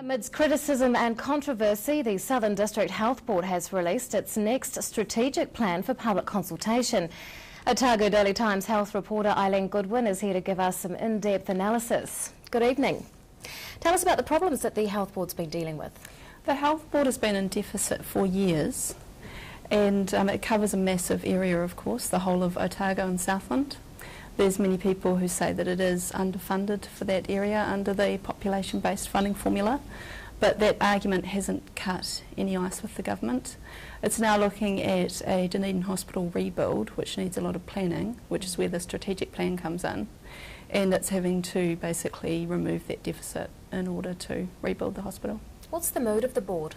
Amidst criticism and controversy, the Southern District Health Board has released its next strategic plan for public consultation. Otago Daily Times health reporter Eileen Goodwin is here to give us some in-depth analysis. Good evening. Tell us about the problems that the Health Board's been dealing with. The Health Board has been in deficit for years, and it covers a massive area, of course, the whole of Otago and Southland. There's many people who say that it is underfunded for that area under the population-based funding formula, but that argument hasn't cut any ice with the government. It's now looking at a Dunedin Hospital rebuild, which needs a lot of planning, which is where the strategic plan comes in, and it's having to basically remove that deficit in order to rebuild the hospital. What's the mood of the board?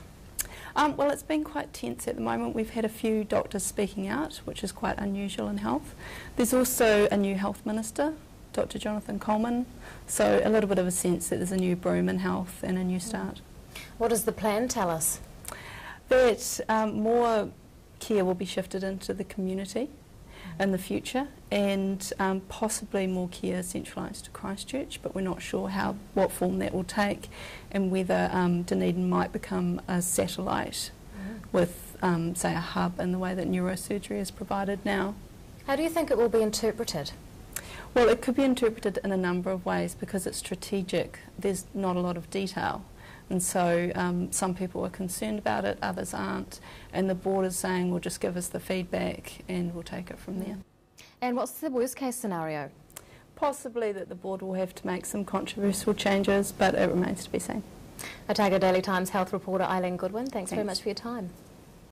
Well, it's been quite tense at the moment. We've had a few doctors speaking out, which is quite unusual in health. There's also a new health minister, Dr. Jonathan Coleman, so a little bit of a sense that there's a new broom in health and a new start. What does the plan tell us? That more care will be shifted into the community in the future, and possibly more care centralised to Christchurch, but we're not sure what form that will take, and whether Dunedin might become a satellite with, say, a hub in the way that neurosurgery is provided now. How do you think it will be interpreted? Well, it could be interpreted in a number of ways because it's strategic. There's not a lot of detail. And so some people are concerned about it, others aren't, and the board is saying, well, just give us the feedback and we'll take it from there. And what's the worst case scenario? Possibly that the board will have to make some controversial changes, but it remains to be seen. Otago Daily Times health reporter Eileen Goodwin, thanks very much for your time.